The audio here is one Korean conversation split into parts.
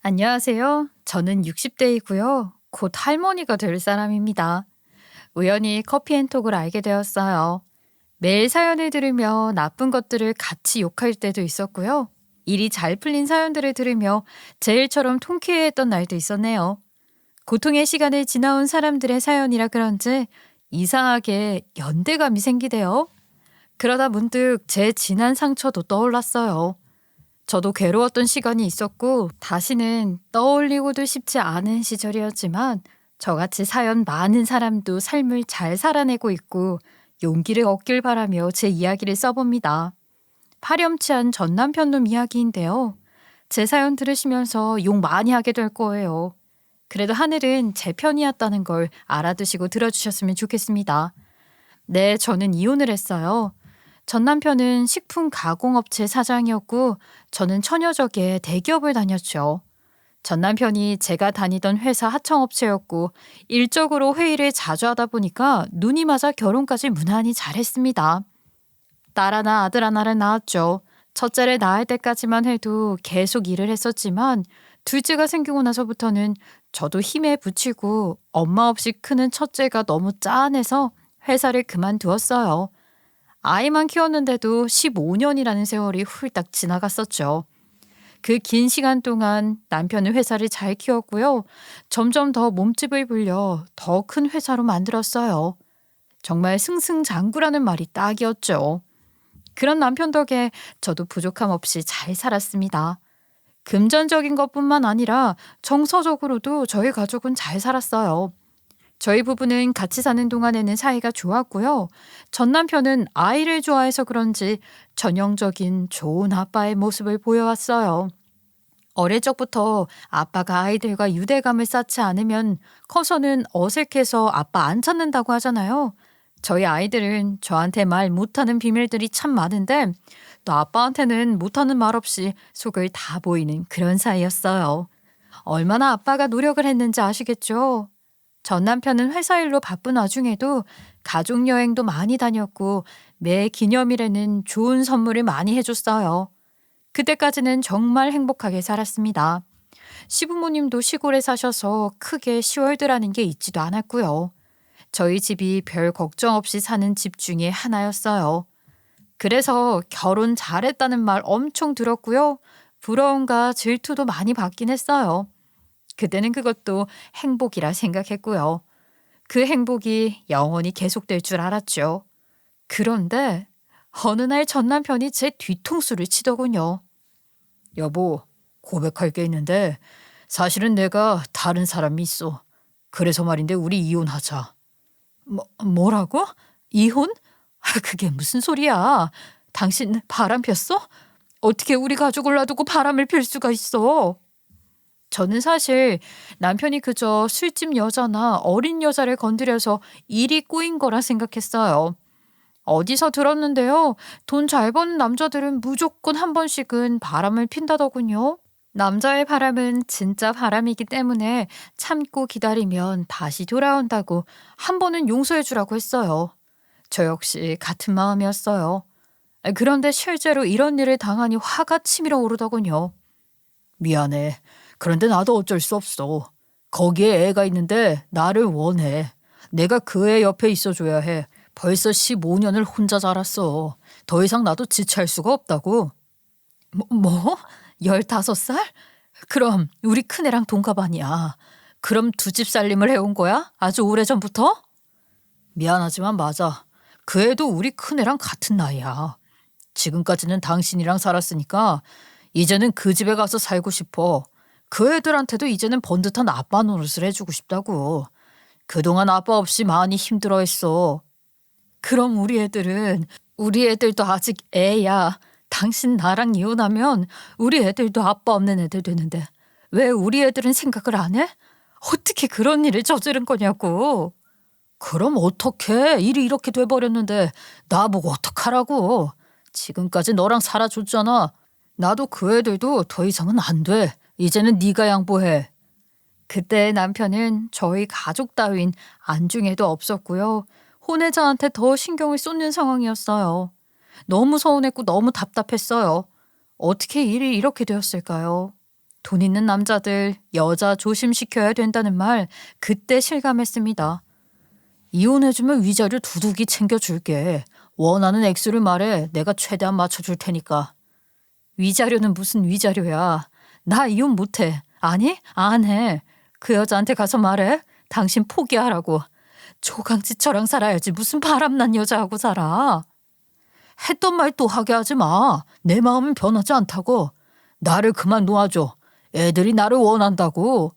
안녕하세요. 저는 60대이고요. 곧 할머니가 될 사람입니다. 우연히 커피앤톡을 알게 되었어요. 매일 사연을 들으며 나쁜 것들을 같이 욕할 때도 있었고요. 일이 잘 풀린 사연들을 들으며 제 일처럼 통쾌해했던 날도 있었네요. 고통의 시간을 지나온 사람들의 사연이라 그런지 이상하게 연대감이 생기대요. 그러다 문득 제 지난 상처도 떠올랐어요. 저도 괴로웠던 시간이 있었고 다시는 떠올리고도 싶지 않은 시절이었지만 저같이 사연 많은 사람도 삶을 잘 살아내고 있고 용기를 얻길 바라며 제 이야기를 써봅니다. 파렴치한 전남편놈 이야기인데요. 제 사연 들으시면서 욕 많이 하게 될 거예요. 그래도 하늘은 제 편이었다는 걸 알아두시고 들어주셨으면 좋겠습니다. 네, 저는 이혼을 했어요. 전 남편은 식품 가공업체 사장이었고 저는 처녀적에 대기업을 다녔죠. 전 남편이 제가 다니던 회사 하청업체였고 일적으로 회의를 자주 하다 보니까 눈이 맞아 결혼까지 무난히 잘했습니다. 딸 하나 아들 하나를 낳았죠. 첫째를 낳을 때까지만 해도 계속 일을 했었지만 둘째가 생기고 나서부터는 저도 힘에 부치고 엄마 없이 크는 첫째가 너무 짠해서 회사를 그만두었어요. 아이만 키웠는데도 15년이라는 세월이 훌딱 지나갔었죠. 그 긴 시간 동안 남편은 회사를 잘 키웠고요. 점점 더 몸집을 불려 더 큰 회사로 만들었어요. 정말 승승장구라는 말이 딱이었죠. 그런 남편 덕에 저도 부족함 없이 잘 살았습니다. 금전적인 것뿐만 아니라 정서적으로도 저희 가족은 잘 살았어요. 저희 부부는 같이 사는 동안에는 사이가 좋았고요. 전 남편은 아이를 좋아해서 그런지 전형적인 좋은 아빠의 모습을 보여왔어요. 어릴 적부터 아빠가 아이들과 유대감을 쌓지 않으면 커서는 어색해서 아빠 안 찾는다고 하잖아요. 저희 아이들은 저한테 말 못하는 비밀들이 참 많은데 또 아빠한테는 못하는 말 없이 속을 다 보이는 그런 사이였어요. 얼마나 아빠가 노력을 했는지 아시겠죠? 전 남편은 회사 일로 바쁜 와중에도 가족 여행도 많이 다녔고 매 기념일에는 좋은 선물을 많이 해줬어요. 그때까지는 정말 행복하게 살았습니다. 시부모님도 시골에 사셔서 크게 시월드라는 게 있지도 않았고요. 저희 집이 별 걱정 없이 사는 집 중에 하나였어요. 그래서 결혼 잘했다는 말 엄청 들었고요. 부러움과 질투도 많이 받긴 했어요. 그때는 그것도 행복이라 생각했고요. 그 행복이 영원히 계속될 줄 알았죠. 그런데 어느 날 전 남편이 제 뒤통수를 치더군요. 여보, 고백할 게 있는데 사실은 내가 다른 사람이 있어. 그래서 말인데 우리 이혼하자. 뭐라고? 이혼? 그게 무슨 소리야? 당신 바람 폈어? 어떻게 우리 가족을 놔두고 바람을 필 수가 있어? 저는 사실 남편이 그저 술집 여자나 어린 여자를 건드려서 일이 꼬인 거라 생각했어요. 어디서 들었는데요. 돈 잘 버는 남자들은 무조건 한 번씩은 바람을 핀다더군요. 남자의 바람은 진짜 바람이기 때문에 참고 기다리면 다시 돌아온다고 한 번은 용서해 주라고 했어요. 저 역시 같은 마음이었어요. 그런데 실제로 이런 일을 당하니 화가 치밀어 오르더군요. 미안해. 그런데 나도 어쩔 수 없어. 거기에 애가 있는데 나를 원해. 내가 그 애 옆에 있어줘야 해. 벌써 15년을 혼자 자랐어. 더 이상 나도 지체할 수가 없다고. 뭐? 15살? 그럼 우리 큰애랑 동갑 아니야. 그럼 두 집 살림을 해온 거야? 아주 오래전부터? 미안하지만 맞아. 그 애도 우리 큰애랑 같은 나이야. 지금까지는 당신이랑 살았으니까 이제는 그 집에 가서 살고 싶어. 그 애들한테도 이제는 번듯한 아빠 노릇을 해주고 싶다고. 그동안 아빠 없이 많이 힘들어했어. 그럼 우리 애들도 아직 애야. 당신 나랑 이혼하면 우리 애들도 아빠 없는 애들 되는데 왜 우리 애들은 생각을 안 해? 어떻게 그런 일을 저지른 거냐고. 그럼 어떡해. 일이 이렇게 돼버렸는데 나보고 어떡하라고. 지금까지 너랑 살아줬잖아. 나도 그 애들도 더 이상은 안 돼. 이제는 네가 양보해. 그때 남편은 저희 가족 따윈 안중에도 없었고요. 혼외자한테 더 신경을 쏟는 상황이었어요. 너무 서운했고 너무 답답했어요. 어떻게 일이 이렇게 되었을까요? 돈 있는 남자들 여자 조심시켜야 된다는 말 그때 실감했습니다. 이혼해주면 위자료 두둑이 챙겨줄게. 원하는 액수를 말해. 내가 최대한 맞춰줄 테니까. 위자료는 무슨 위자료야. 나 이혼 못해. 아니? 안 해. 그 여자한테 가서 말해. 당신 포기하라고. 조강지처럼 살아야지 무슨 바람난 여자하고 살아. 했던 말 또 하게 하지 마. 내 마음은 변하지 않다고. 나를 그만 놓아줘. 애들이 나를 원한다고.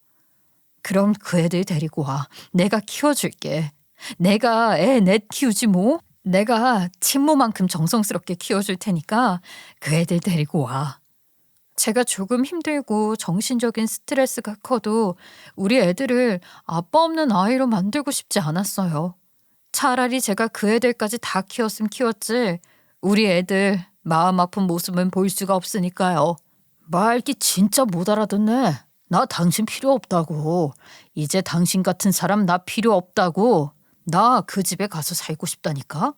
그럼 그 애들 데리고 와. 내가 키워줄게. 내가 애 넷 키우지 뭐. 내가 친모만큼 정성스럽게 키워줄 테니까 그 애들 데리고 와. 제가 조금 힘들고 정신적인 스트레스가 커도 우리 애들을 아빠 없는 아이로 만들고 싶지 않았어요. 차라리 제가 그 애들까지 다 키웠으면 키웠지 우리 애들 마음 아픈 모습은 볼 수가 없으니까요. 말기 진짜 못 알아듣네. 나 당신 필요 없다고. 이제 당신 같은 사람 나 필요 없다고. 나 그 집에 가서 살고 싶다니까.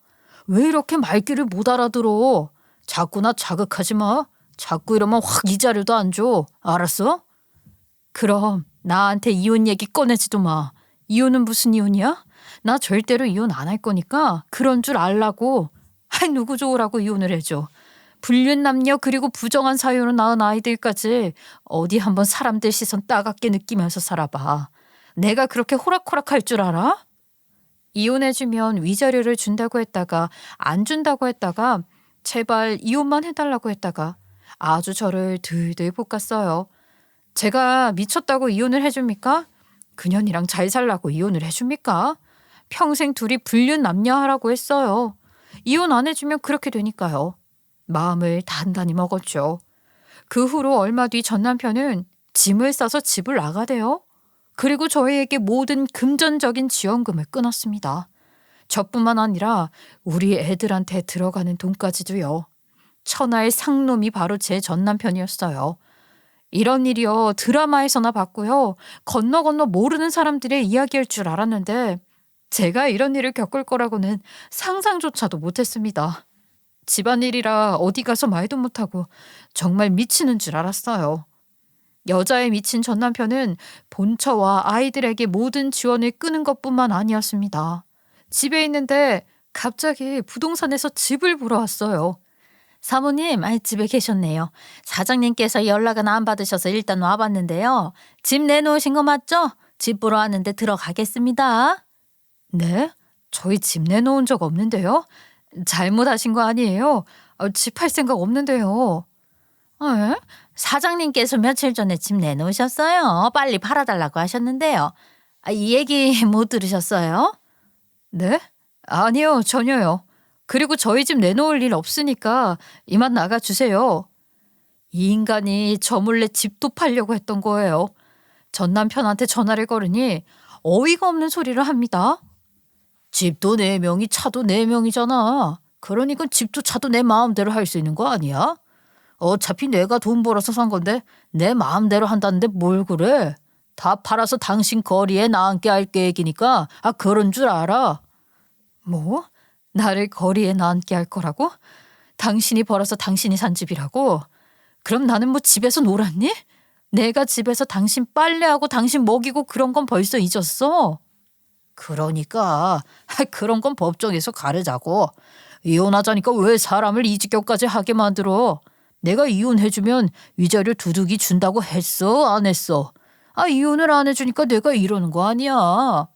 왜 이렇게 말귀를 못 알아들어. 자꾸 나 자극하지 마. 자꾸 이러면 확 이 자료도 안 줘. 알았어? 그럼 나한테 이혼 얘기 꺼내지도 마. 이혼은 무슨 이혼이야? 나 절대로 이혼 안 할 거니까 그런 줄 알라고. 누구 좋으라고 이혼을 해줘. 불륜남녀 그리고 부정한 사유로 낳은 아이들까지 어디 한번 사람들 시선 따갑게 느끼면서 살아봐. 내가 그렇게 호락호락할 줄 알아? 이혼해주면 위자료를 준다고 했다가 안 준다고 했다가 제발 이혼만 해달라고 했다가 아주 저를 들들 볶았어요. 제가 미쳤다고 이혼을 해줍니까? 그년이랑 잘 살라고 이혼을 해줍니까? 평생 둘이 불륜 남녀하라고 했어요. 이혼 안 해주면 그렇게 되니까요. 마음을 단단히 먹었죠. 그 후로 얼마 뒤 전 남편은 짐을 싸서 집을 나가대요. 그리고 저희에게 모든 금전적인 지원금을 끊었습니다. 저뿐만 아니라 우리 애들한테 들어가는 돈까지도요. 천하의 상놈이 바로 제 전 남편이었어요. 이런 일이요 드라마에서나 봤고요. 건너 건너 모르는 사람들의 이야기일 줄 알았는데 제가 이런 일을 겪을 거라고는 상상조차도 못했습니다. 집안일이라 어디 가서 말도 못하고 정말 미치는 줄 알았어요. 여자에 미친 전 남편은 본처와 아이들에게 모든 지원을 끊은 것뿐만 아니었습니다. 집에 있는데 갑자기 부동산에서 집을 보러 왔어요. 사모님, 집에 계셨네요. 사장님께서 연락은 안 받으셔서 일단 와봤는데요. 집 내놓으신 거 맞죠? 집 보러 왔는데 들어가겠습니다. 네? 저희 집 내놓은 적 없는데요? 잘못하신 거 아니에요? 집 팔 생각 없는데요. 에? 사장님께서 며칠 전에 집 내놓으셨어요. 빨리 팔아달라고 하셨는데요. 이 얘기 못 들으셨어요? 네? 아니요, 전혀요. 그리고 저희 집 내놓을 일 없으니까 이만 나가주세요. 이 인간이 저 몰래 집도 팔려고 했던 거예요. 전 남편한테 전화를 걸으니 어이가 없는 소리를 합니다. 집도 4명이 차도 4명이잖아. 그러니까 집도 차도 내 마음대로 할 수 있는 거 아니야? 어차피 내가 돈 벌어서 산 건데 내 마음대로 한다는데 뭘 그래? 다 팔아서 당신 거리에 나앉게 할 계획이니까 그런 줄 알아. 뭐? 나를 거리에 나앉게 할 거라고? 당신이 벌어서 당신이 산 집이라고? 그럼 나는 뭐 집에서 놀았니? 내가 집에서 당신 빨래하고 당신 먹이고 그런 건 벌써 잊었어. 그러니까 그런 건 법정에서 가르자고. 이혼하자니까 왜 사람을 이 지경까지 하게 만들어. 내가 이혼해주면 위자료 두둑이 준다고 했어 안 했어? 이혼을 안 해주니까 내가 이러는 거 아니야.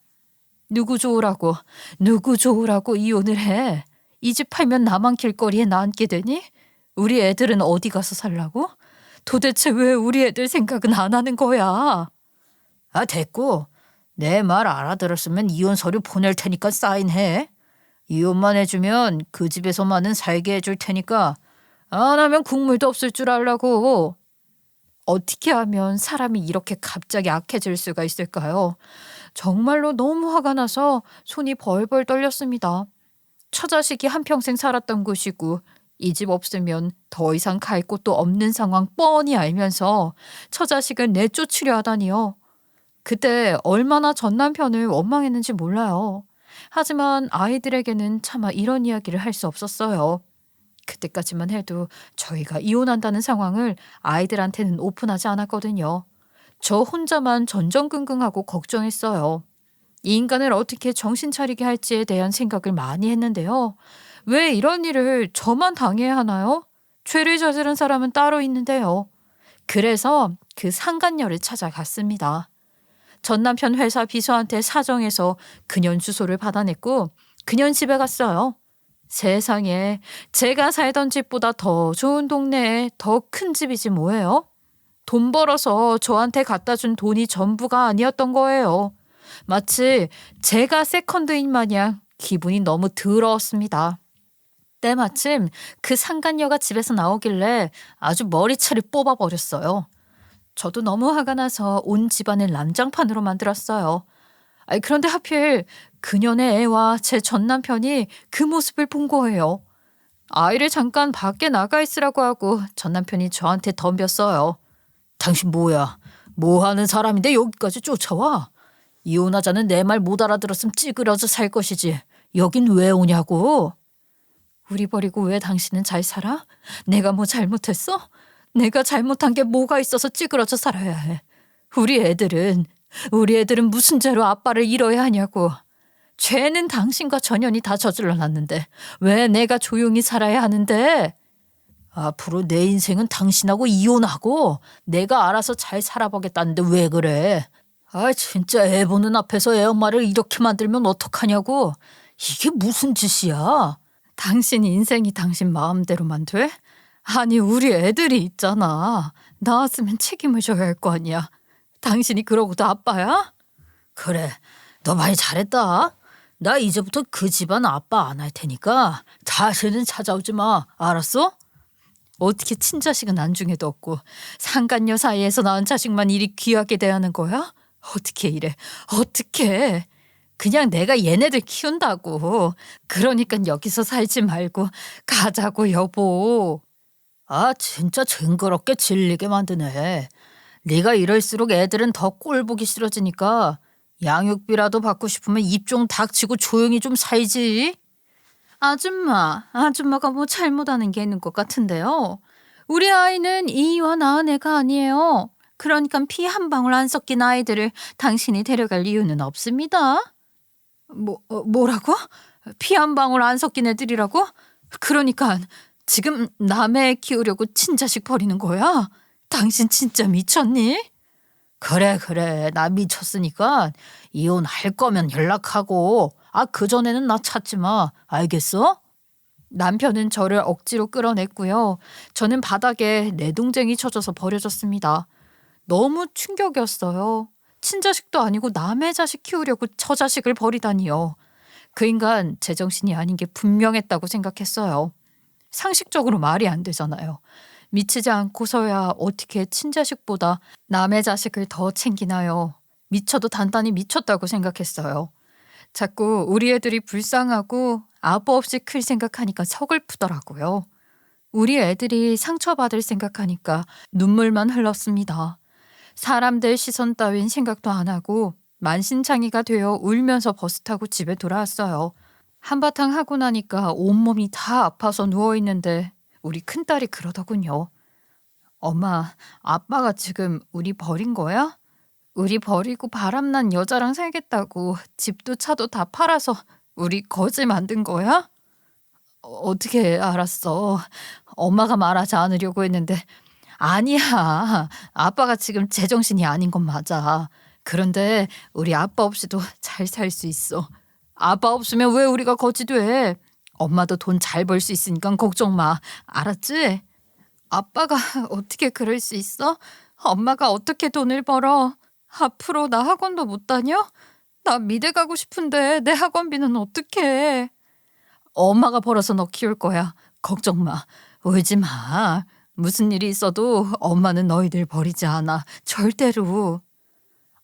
누구 좋으라고 이혼을 해. 이 집 팔면 나만 길거리에 나앉게 되니? 우리 애들은 어디 가서 살라고? 도대체 왜 우리 애들 생각은 안 하는 거야? 됐고. 내 말 알아들었으면 이혼 서류 보낼 테니까 사인해. 이혼만 해주면 그 집에서만은 살게 해줄 테니까 안 하면 국물도 없을 줄 알라고. 어떻게 하면 사람이 이렇게 갑자기 악해질 수가 있을까요? 정말로 너무 화가 나서 손이 벌벌 떨렸습니다. 처자식이 한평생 살았던 곳이고 이 집 없으면 더 이상 갈 곳도 없는 상황 뻔히 알면서 처자식을 내쫓으려 하다니요. 그때 얼마나 전 남편을 원망했는지 몰라요. 하지만 아이들에게는 차마 이런 이야기를 할 수 없었어요. 그때까지만 해도 저희가 이혼한다는 상황을 아이들한테는 오픈하지 않았거든요. 저 혼자만 전전긍긍하고 걱정했어요. 이 인간을 어떻게 정신 차리게 할지에 대한 생각을 많이 했는데요. 왜 이런 일을 저만 당해야 하나요? 죄를 저지른 사람은 따로 있는데요. 그래서 그 상간녀를 찾아갔습니다. 전 남편 회사 비서한테 사정해서 그년 주소를 받아냈고 그년 집에 갔어요. 세상에, 제가 살던 집보다 더 좋은 동네에 더 큰 집이지 뭐예요? 돈 벌어서 저한테 갖다 준 돈이 전부가 아니었던 거예요. 마치 제가 세컨드인 마냥 기분이 너무 더러웠습니다. 때마침 그 상간녀가 집에서 나오길래 아주 머리채를 뽑아버렸어요. 저도 너무 화가 나서 온 집안을 난장판으로 만들었어요. 그런데 하필 그년의 애와 제 전 남편이 그 모습을 본 거예요. 아이를 잠깐 밖에 나가 있으라고 하고 전 남편이 저한테 덤볐어요. 당신 뭐야? 뭐 하는 사람인데 여기까지 쫓아와? 이혼하자는 내 말 못 알아들었으면 찌그러져 살 것이지. 여긴 왜 오냐고? 우리 버리고 왜 당신은 잘 살아? 내가 뭐 잘못했어? 내가 잘못한 게 뭐가 있어서 찌그러져 살아야 해. 우리 애들은 무슨 죄로 아빠를 잃어야 하냐고. 죄는 당신과 전현이 다 저질러 놨는데 왜 내가 조용히 살아야 하는데? 앞으로 내 인생은 당신하고 이혼하고 내가 알아서 잘 살아보겠다는데 왜 그래? 진짜 애 보는 앞에서 애 엄마를 이렇게 만들면 어떡하냐고. 이게 무슨 짓이야? 당신 인생이 당신 마음대로만 돼? 아니, 우리 애들이 있잖아. 나왔으면 책임을 져야 할 거 아니야. 당신이 그러고도 아빠야? 그래, 너 많이 잘했다. 나 이제부터 그 집안 아빠 안 할 테니까 다시는 찾아오지 마. 알았어? 어떻게 친자식은 안중에도 없고 상간녀 사이에서 낳은 자식만 이리 귀하게 대하는 거야? 어떻게 이래? 어떻게? 그냥 내가 얘네들 키운다고. 그러니까 여기서 살지 말고 가자고, 여보. 진짜 징그럽게 질리게 만드네. 네가 이럴수록 애들은 더 꼴 보기 싫어지니까 양육비라도 받고 싶으면 입 좀 닥치고 조용히 좀 살지. 아줌마가 뭐 잘못하는 게 있는 것 같은데요. 우리 아이는 이와 낳은 애가 아니에요. 그러니까 피 한 방울 안 섞인 아이들을 당신이 데려갈 이유는 없습니다. 뭐라고? 피 한 방울 안 섞인 애들이라고? 그러니까 지금 남의 애 키우려고 친자식 버리는 거야? 당신 진짜 미쳤니? 그래, 나 미쳤으니까 이혼할 거면 연락하고 그전에는 나 찾지 마. 알겠어? 남편은 저를 억지로 끌어냈고요. 저는 바닥에 내동쟁이 쳐져서 버려졌습니다. 너무 충격이었어요. 친자식도 아니고 남의 자식 키우려고 저 자식을 버리다니요. 그 인간 제정신이 아닌 게 분명했다고 생각했어요. 상식적으로 말이 안 되잖아요. 미치지 않고서야 어떻게 친자식보다 남의 자식을 더 챙기나요? 미쳐도 단단히 미쳤다고 생각했어요. 자꾸 우리 애들이 불쌍하고 아빠 없이 클 생각하니까 서글프더라고요. 우리 애들이 상처받을 생각하니까 눈물만 흘렀습니다. 사람들 시선 따윈 생각도 안 하고 만신창이가 되어 울면서 버스 타고 집에 돌아왔어요. 한바탕 하고 나니까 온몸이 다 아파서 누워있는데 우리 큰딸이 그러더군요. 엄마, 아빠가 지금 우리 버린 거야? 우리 버리고 바람난 여자랑 살겠다고 집도 차도 다 팔아서 우리 거지 만든 거야? 어떻게 알았어? 엄마가 말하지 않으려고 했는데 아니야. 아빠가 지금 제정신이 아닌 건 맞아. 그런데 우리 아빠 없이도 잘 살 수 있어. 아빠 없으면 왜 우리가 거지 돼? 엄마도 돈 잘 벌 수 있으니까 걱정 마. 알았지? 아빠가 어떻게 그럴 수 있어? 엄마가 어떻게 돈을 벌어? 앞으로 나 학원도 못 다녀? 나 미대 가고 싶은데 내 학원비는 어떡해? 엄마가 벌어서 너 키울 거야. 걱정 마. 울지 마. 무슨 일이 있어도 엄마는 너희들 버리지 않아. 절대로.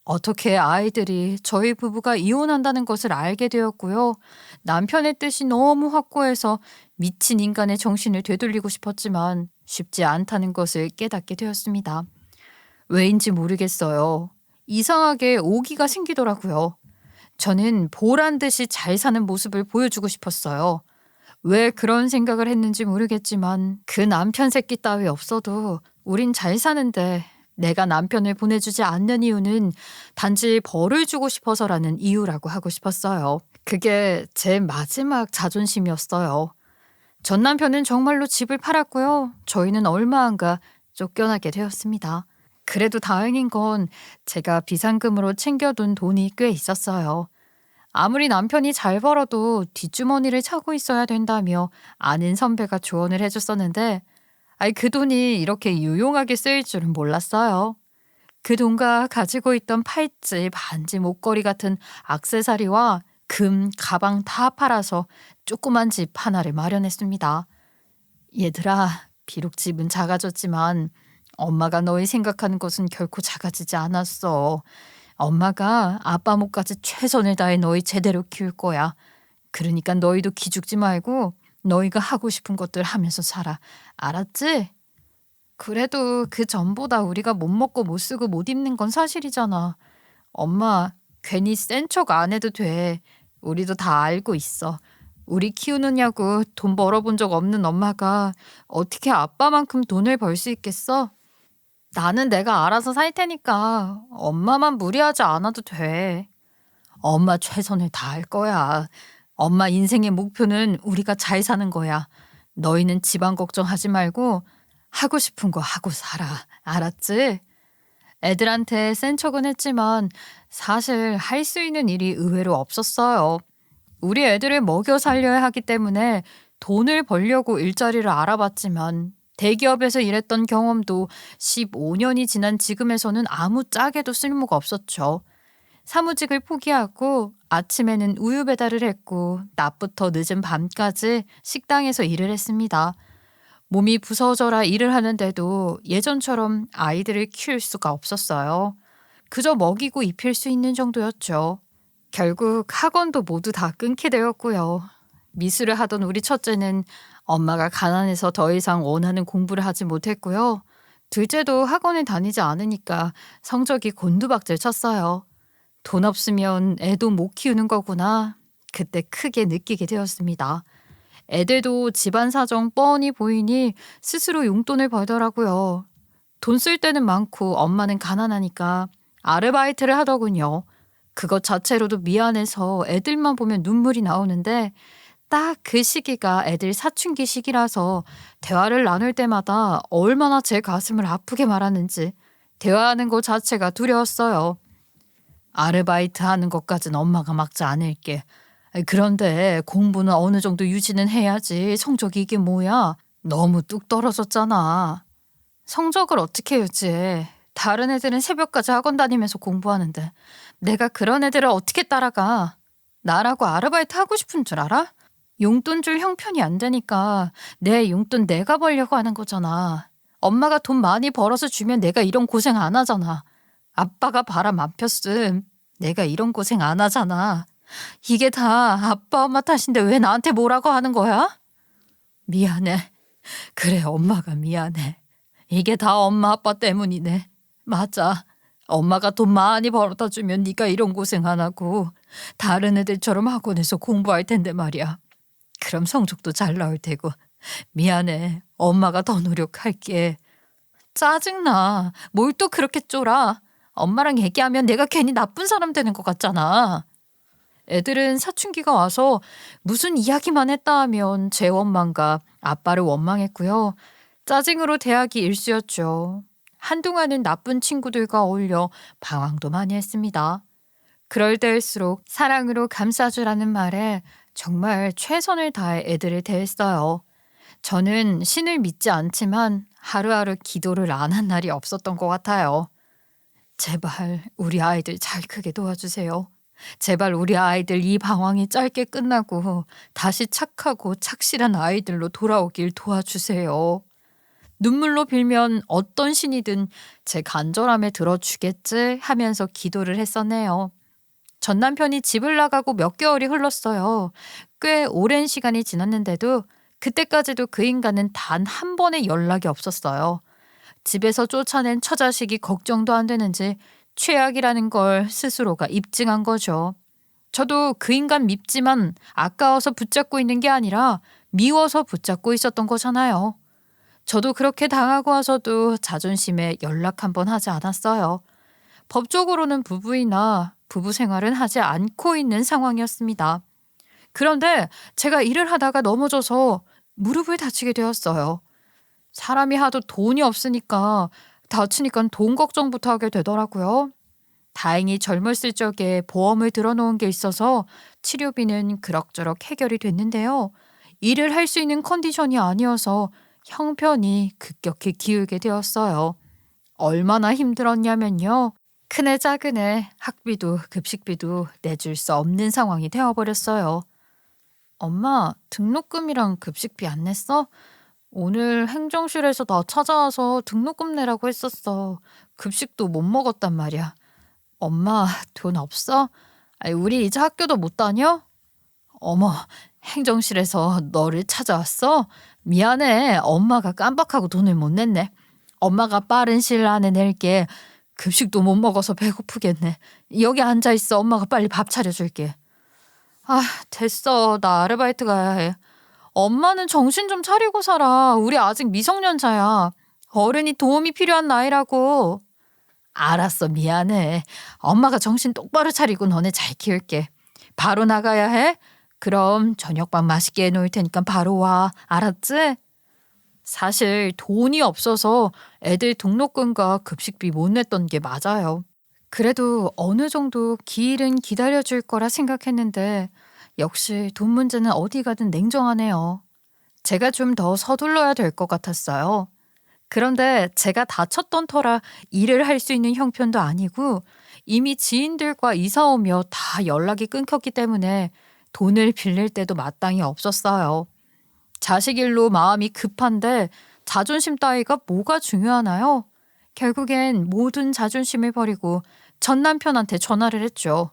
어떻게 아이들이 저희 부부가 이혼한다는 것을 알게 되었고요. 남편의 뜻이 너무 확고해서 미친 인간의 정신을 되돌리고 싶었지만 쉽지 않다는 것을 깨닫게 되었습니다. 왜인지 모르겠어요. 이상하게 오기가 생기더라고요. 저는 보란 듯이 잘 사는 모습을 보여주고 싶었어요. 왜 그런 생각을 했는지 모르겠지만 그 남편 새끼 따위 없어도 우린 잘 사는데 내가 남편을 보내주지 않는 이유는 단지 벌을 주고 싶어서라는 이유라고 하고 싶었어요. 그게 제 마지막 자존심이었어요. 전 남편은 정말로 집을 팔았고요. 저희는 얼마 안가 쫓겨나게 되었습니다. 그래도 다행인 건 제가 비상금으로 챙겨둔 돈이 꽤 있었어요. 아무리 남편이 잘 벌어도 뒷주머니를 차고 있어야 된다며 아는 선배가 조언을 해줬었는데 그 돈이 이렇게 유용하게 쓰일 줄은 몰랐어요. 그 돈과 가지고 있던 팔찌, 반지, 목걸이 같은 액세서리와 금, 가방 다 팔아서 조그만 집 하나를 마련했습니다. 얘들아, 비록 집은 작아졌지만 엄마가 너희 생각하는 것은 결코 작아지지 않았어. 엄마가 아빠 몫까지 최선을 다해 너희 제대로 키울 거야. 그러니까 너희도 기죽지 말고 너희가 하고 싶은 것들 하면서 살아. 알았지? 그래도 그 전보다 우리가 못 먹고 못 쓰고 못 입는 건 사실이잖아. 엄마, 괜히 센 척 안 해도 돼. 우리도 다 알고 있어. 우리 키우느냐고 돈 벌어본 적 없는 엄마가 어떻게 아빠만큼 돈을 벌 수 있겠어? 나는 내가 알아서 살 테니까 엄마만 무리하지 않아도 돼. 엄마 최선을 다할 거야. 엄마 인생의 목표는 우리가 잘 사는 거야. 너희는 집안 걱정하지 말고 하고 싶은 거 하고 살아. 알았지? 애들한테 센 척은 했지만 사실 할 수 있는 일이 의외로 없었어요. 우리 애들을 먹여 살려야 하기 때문에 돈을 벌려고 일자리를 알아봤지만 대기업에서 일했던 경험도 15년이 지난 지금에서는 아무짝에도 쓸모가 없었죠. 사무직을 포기하고 아침에는 우유 배달을 했고 낮부터 늦은 밤까지 식당에서 일을 했습니다. 몸이 부서져라 일을 하는데도 예전처럼 아이들을 키울 수가 없었어요. 그저 먹이고 입힐 수 있는 정도였죠. 결국 학원도 모두 다 끊게 되었고요. 미술을 하던 우리 첫째는 엄마가 가난해서 더 이상 원하는 공부를 하지 못했고요. 둘째도 학원에 다니지 않으니까 성적이 곤두박질 쳤어요. 돈 없으면 애도 못 키우는 거구나. 그때 크게 느끼게 되었습니다. 애들도 집안 사정 뻔히 보이니 스스로 용돈을 벌더라고요. 돈 쓸 때는 많고 엄마는 가난하니까 아르바이트를 하더군요. 그것 자체로도 미안해서 애들만 보면 눈물이 나오는데 딱 그 시기가 애들 사춘기 시기라서 대화를 나눌 때마다 얼마나 제 가슴을 아프게 말하는지 대화하는 것 자체가 두려웠어요. 아르바이트 하는 것까진 엄마가 막지 않을게. 그런데 공부는 어느 정도 유지는 해야지. 성적이 이게 뭐야? 너무 뚝 떨어졌잖아. 성적을 어떻게 유지해? 다른 애들은 새벽까지 학원 다니면서 공부하는데 내가 그런 애들을 어떻게 따라가? 나라고 아르바이트 하고 싶은 줄 알아? 용돈 줄 형편이 안 되니까 내 용돈 내가 벌려고 하는 거잖아. 엄마가 돈 많이 벌어서 주면 내가 이런 고생 안 하잖아. 아빠가 바람 안 폈음. 내가 이런 고생 안 하잖아. 이게 다 아빠 엄마 탓인데 왜 나한테 뭐라고 하는 거야? 미안해. 그래, 엄마가 미안해. 이게 다 엄마 아빠 때문이네. 맞아. 엄마가 돈 많이 벌어다 주면 네가 이런 고생 안 하고 다른 애들처럼 학원에서 공부할 텐데 말이야. 그럼 성적도 잘 나올 테고. 미안해. 엄마가 더 노력할게. 짜증나. 뭘 또 그렇게 쫄아. 엄마랑 얘기하면 내가 괜히 나쁜 사람 되는 것 같잖아. 애들은 사춘기가 와서 무슨 이야기만 했다 하면 제 원망과 아빠를 원망했고요. 짜증으로 대하기 일쑤였죠. 한동안은 나쁜 친구들과 어울려 방황도 많이 했습니다. 그럴 때일수록 사랑으로 감싸주라는 말에 정말 최선을 다해 애들을 대했어요. 저는 신을 믿지 않지만 하루하루 기도를 안 한 날이 없었던 것 같아요. 제발 우리 아이들 잘 크게 도와주세요. 제발 우리 아이들 이 방황이 짧게 끝나고 다시 착하고 착실한 아이들로 돌아오길 도와주세요. 눈물로 빌면 어떤 신이든 제 간절함에 들어주겠지 하면서 기도를 했었네요. 전 남편이 집을 나가고 몇 개월이 흘렀어요. 꽤 오랜 시간이 지났는데도 그때까지도 그 인간은 단 한 번의 연락이 없었어요. 집에서 쫓아낸 처자식이 걱정도 안 되는지 최악이라는 걸 스스로가 입증한 거죠. 저도 그 인간 밉지만 아까워서 붙잡고 있는 게 아니라 미워서 붙잡고 있었던 거잖아요. 저도 그렇게 당하고 와서도 자존심에 연락 한번 하지 않았어요. 법적으로는 부부이나 부부 생활은 하지 않고 있는 상황이었습니다. 그런데 제가 일을 하다가 넘어져서 무릎을 다치게 되었어요. 사람이 하도 돈이 없으니까 다치니까 돈 걱정부터 하게 되더라고요. 다행히 젊었을 적에 보험을 들어놓은 게 있어서 치료비는 그럭저럭 해결이 됐는데요. 일을 할 수 있는 컨디션이 아니어서 형편이 급격히 기울게 되었어요. 얼마나 힘들었냐면요. 큰애 작은애 학비도 급식비도 내줄 수 없는 상황이 되어버렸어요. 엄마, 등록금이랑 급식비 안 냈어? 오늘 행정실에서 나 찾아와서 등록금 내라고 했었어. 급식도 못 먹었단 말이야. 엄마, 돈 없어? 아니, 우리 이제 학교도 못 다녀? 어머, 행정실에서 너를 찾아왔어? 미안해. 엄마가 깜빡하고 돈을 못 냈네. 엄마가 빠른 시일 안에 낼게. 급식도 못 먹어서 배고프겠네. 여기 앉아있어. 엄마가 빨리 밥 차려줄게. 아, 됐어. 나 아르바이트 가야 해. 엄마는 정신 좀 차리고 살아. 우리 아직 미성년자야. 어른이 도움이 필요한 나이라고. 알았어, 미안해. 엄마가 정신 똑바로 차리고 너네 잘 키울게. 바로 나가야 해? 그럼 저녁밥 맛있게 해놓을 테니까 바로 와. 알았지? 사실 돈이 없어서 애들 등록금과 급식비 못 냈던 게 맞아요. 그래도 어느 정도 기일은 기다려줄 거라 생각했는데 역시 돈 문제는 어디 가든 냉정하네요. 제가 좀 더 서둘러야 될 것 같았어요. 그런데 제가 다쳤던 터라 일을 할 수 있는 형편도 아니고 이미 지인들과 이사 오며 다 연락이 끊겼기 때문에 돈을 빌릴 때도 마땅히 없었어요. 자식 일로 마음이 급한데 자존심 따위가 뭐가 중요하나요? 결국엔 모든 자존심을 버리고 전 남편한테 전화를 했죠.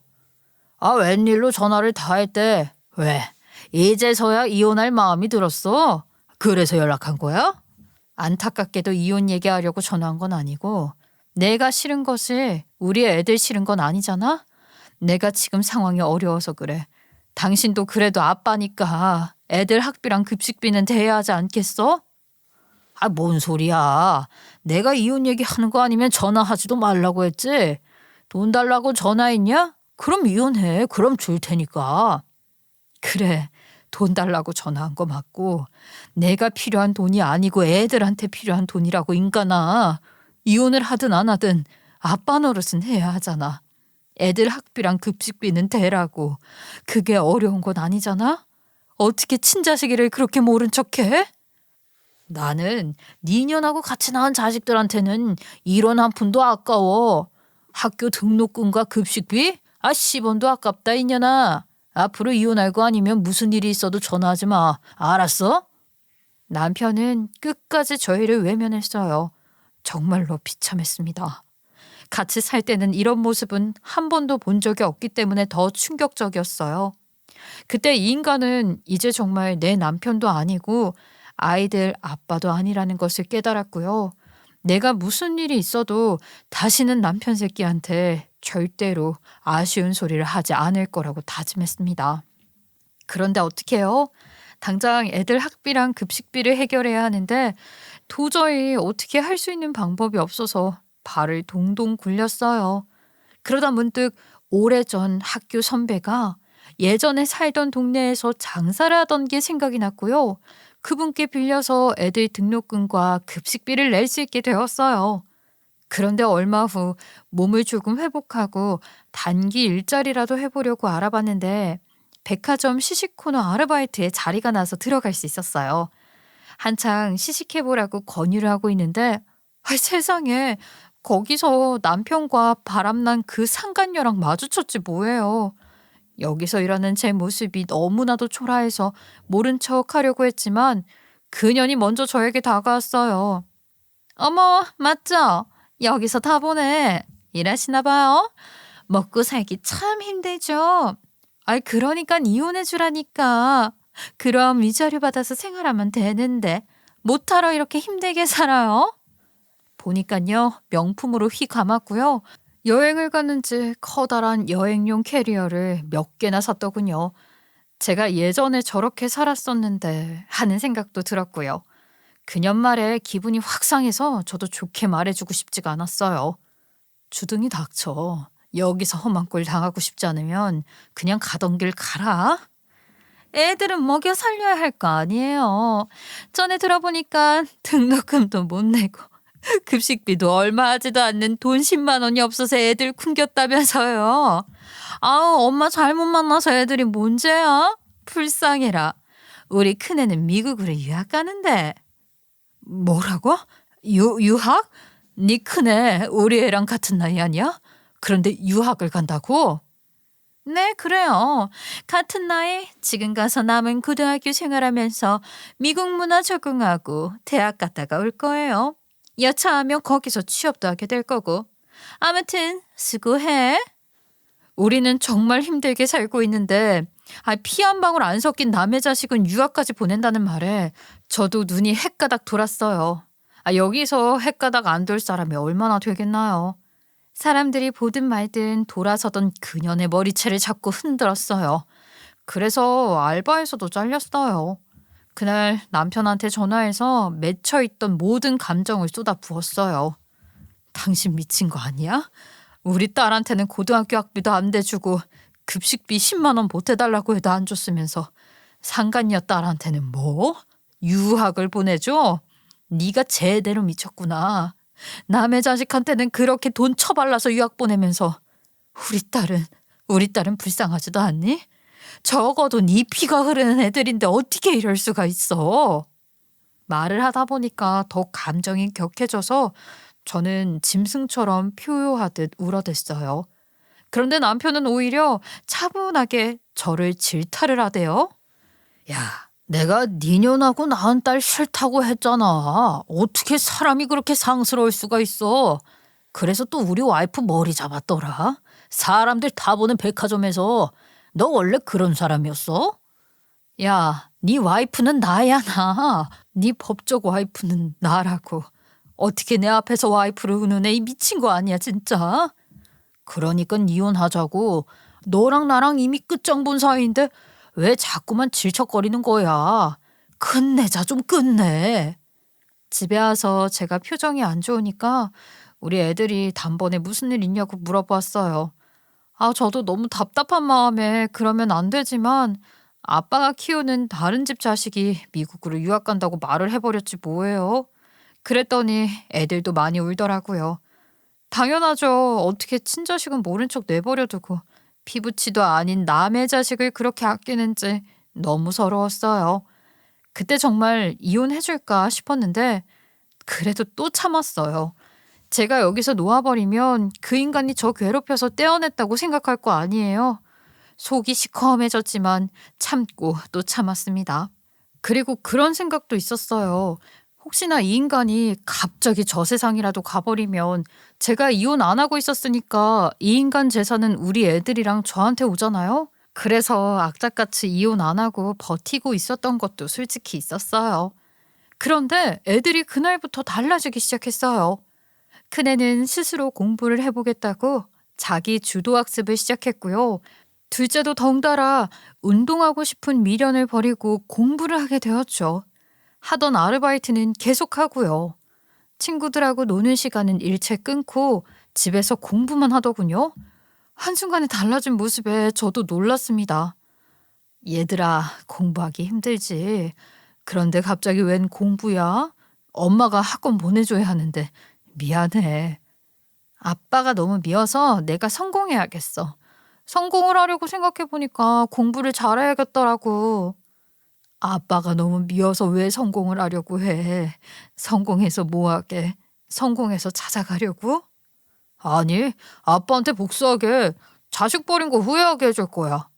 아, 웬일로 전화를 다 했대? 왜? 이제서야 이혼할 마음이 들었어? 그래서 연락한 거야? 안타깝게도 이혼 얘기하려고 전화한 건 아니고 내가 싫은 것이 우리 애들 싫은 건 아니잖아? 내가 지금 상황이 어려워서 그래. 당신도 그래도 아빠니까 애들 학비랑 급식비는 대야 하지 않겠어? 아, 뭔 소리야. 내가 이혼 얘기하는 거 아니면 전화하지도 말라고 했지. 돈 달라고 전화했냐? 그럼 이혼해. 그럼 줄 테니까. 그래. 돈 달라고 전화한 거 맞고 내가 필요한 돈이 아니고 애들한테 필요한 돈이라고 인간아. 이혼을 하든 안 하든 아빠 노릇은 해야 하잖아. 애들 학비랑 급식비는 대라고. 그게 어려운 건 아니잖아? 어떻게 친자식이를 그렇게 모른 척해? 나는 니년하고 같이 낳은 자식들한테는 1원 한 푼도 아까워. 학교 등록금과 급식비? 아, 10원도 아깝다 이년아. 앞으로 이혼할 거 아니면 무슨 일이 있어도 전화하지 마. 알았어? 남편은 끝까지 저희를 외면했어요. 정말로 비참했습니다. 같이 살 때는 이런 모습은 한 번도 본 적이 없기 때문에 더 충격적이었어요. 그때 이 인간은 이제 정말 내 남편도 아니고 아이들 아빠도 아니라는 것을 깨달았고요. 내가 무슨 일이 있어도 다시는 남편 새끼한테 절대로 아쉬운 소리를 하지 않을 거라고 다짐했습니다. 그런데 어떡해요? 당장 애들 학비랑 급식비를 해결해야 하는데 도저히 어떻게 할 수 있는 방법이 없어서 발을 동동 굴렸어요. 그러다 문득 오래전 학교 선배가 예전에 살던 동네에서 장사를 하던 게 생각이 났고요. 그분께 빌려서 애들 등록금과 급식비를 낼 수 있게 되었어요. 그런데 얼마 후 몸을 조금 회복하고 단기 일자리라도 해보려고 알아봤는데 백화점 시식 코너 아르바이트에 자리가 나서 들어갈 수 있었어요. 한창 시식해보라고 권유를 하고 있는데 세상에 거기서 남편과 바람난 그 상간녀랑 마주쳤지 뭐예요. 여기서 일하는 제 모습이 너무나도 초라해서 모른 척 하려고 했지만 그년이 먼저 저에게 다가왔어요. 어머, 맞죠? 여기서 다 보네. 일하시나 봐요. 먹고 살기 참 힘들죠. 아이, 그러니까 이혼해 주라니까. 그럼 위자료 받아서 생활하면 되는데 못하러 이렇게 힘들게 살아요? 보니깐요, 명품으로 휘 감았고요. 여행을 가는지 커다란 여행용 캐리어를 몇 개나 샀더군요. 제가 예전에 저렇게 살았었는데 하는 생각도 들었고요. 그년 말에 기분이 확 상해서 저도 좋게 말해주고 싶지가 않았어요. 주둥이 닥쳐. 여기서 험한 꼴 당하고 싶지 않으면 그냥 가던 길 가라. 애들은 먹여 살려야 할 거 아니에요. 전에 들어보니까 등록금도 못 내고 급식비도 얼마 하지도 않는 돈 10만 원이 없어서 애들 굶겼다면서요. 아우, 엄마 잘못 만나서 애들이 문제야? 불쌍해라. 우리 큰애는 미국으로 유학 가는데. 뭐라고? 유학? 네 큰애 우리 애랑 같은 나이 아니야? 그런데 유학을 간다고? 네, 그래요. 같은 나이 지금 가서 남은 고등학교 생활하면서 미국 문화 적응하고 대학 갔다가 올 거예요. 여차하면 거기서 취업도 하게 될 거고. 아무튼 수고해. 우리는 정말 힘들게 살고 있는데 피 한 방울 안 섞인 남의 자식은 유학까지 보낸다는 말에 저도 눈이 헷가닥 돌았어요. 여기서 헷가닥 안 돌 사람이 얼마나 되겠나요? 사람들이 보든 말든 돌아서던 그년의 머리채를 잡고 흔들었어요. 그래서 알바에서도 잘렸어요. 그날 남편한테 전화해서 맺혀있던 모든 감정을 쏟아 부었어요. 당신 미친 거 아니야? 우리 딸한테는 고등학교 학비도 안 대주고 급식비 10만 원 보태달라고 해도 안 줬으면서 상간녀 딸한테는 뭐? 유학을 보내줘? 네가 제대로 미쳤구나. 남의 자식한테는 그렇게 돈 처발라서 유학 보내면서 우리 딸은 불쌍하지도 않니? 적어도 네 피가 흐르는 애들인데 어떻게 이럴 수가 있어? 말을 하다 보니까 더 감정이 격해져서 저는 짐승처럼 표효하듯 울어댔어요. 그런데 남편은 오히려 차분하게 저를 질타를 하대요. 야, 내가 니년하고 낳은 딸 싫다고 했잖아. 어떻게 사람이 그렇게 상스러울 수가 있어. 그래서 또 우리 와이프 머리 잡았더라. 사람들 다 보는 백화점에서. 너 원래 그런 사람이었어? 야, 네 와이프는 나야 나. 네 법적 와이프는 나라고. 어떻게 내 앞에서 와이프를 우는 애 미친 거 아니야 진짜? 그러니까 이혼하자고. 너랑 나랑 이미 끝장본 사이인데 왜 자꾸만 질척거리는 거야. 끝내자 좀 끝내. 집에 와서 제가 표정이 안 좋으니까 우리 애들이 단번에 무슨 일 있냐고 물어봤어요. 저도 너무 답답한 마음에 그러면 안 되지만 아빠가 키우는 다른 집 자식이 미국으로 유학 간다고 말을 해버렸지 뭐예요. 그랬더니 애들도 많이 울더라고요. 당연하죠. 어떻게 친자식은 모른 척 내버려두고 피부치도 아닌 남의 자식을 그렇게 아끼는지 너무 서러웠어요. 그때 정말 이혼해줄까 싶었는데 그래도 또 참았어요. 제가 여기서 놓아버리면 그 인간이 저 괴롭혀서 떼어냈다고 생각할 거 아니에요. 속이 시커매졌지만 참고 또 참았습니다. 그리고 그런 생각도 있었어요. 혹시나 이 인간이 갑자기 저 세상이라도 가버리면 제가 이혼 안 하고 있었으니까 이 인간 재산은 우리 애들이랑 저한테 오잖아요. 그래서 악착같이 이혼 안 하고 버티고 있었던 것도 솔직히 있었어요. 그런데 애들이 그날부터 달라지기 시작했어요. 큰애는 스스로 공부를 해보겠다고 자기 주도 학습을 시작했고요. 둘째도 덩달아 운동하고 싶은 미련을 버리고 공부를 하게 되었죠. 하던 아르바이트는 계속하고요. 친구들하고 노는 시간은 일체 끊고 집에서 공부만 하더군요. 한순간에 달라진 모습에 저도 놀랐습니다. 얘들아, 공부하기 힘들지. 그런데 갑자기 웬 공부야? 엄마가 학원 보내줘야 하는데 미안해. 아빠가 너무 미워서 내가 성공해야겠어. 성공을 하려고 생각해보니까 공부를 잘해야겠더라고. 아빠가 너무 미워서 왜 성공을 하려고 해? 성공해서 뭐하게? 성공해서 찾아가려고? 아니, 아빠한테 복수하게. 자식 버린 거 후회하게 해줄 거야.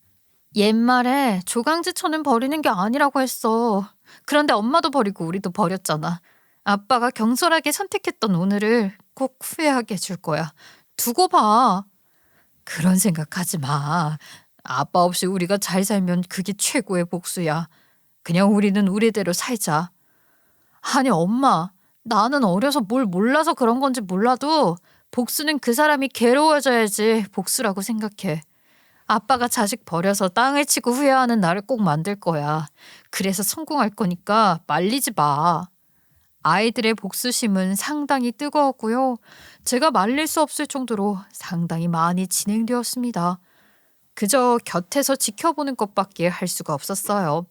옛말에 조강지처는 버리는 게 아니라고 했어. 그런데 엄마도 버리고 우리도 버렸잖아. 아빠가 경솔하게 선택했던 오늘을 꼭 후회하게 해줄 거야. 두고 봐. 그런 생각하지 마. 아빠 없이 우리가 잘 살면 그게 최고의 복수야. 그냥 우리는 우리대로 살자. 아니 엄마, 나는 어려서 뭘 몰라서 그런 건지 몰라도 복수는 그 사람이 괴로워져야지 복수라고 생각해. 아빠가 자식 버려서 땅을 치고 후회하는 나를 꼭 만들 거야. 그래서 성공할 거니까 말리지 마. 아이들의 복수심은 상당히 뜨거웠고요. 제가 말릴 수 없을 정도로 상당히 많이 진행되었습니다. 그저 곁에서 지켜보는 것밖에 할 수가 없었어요.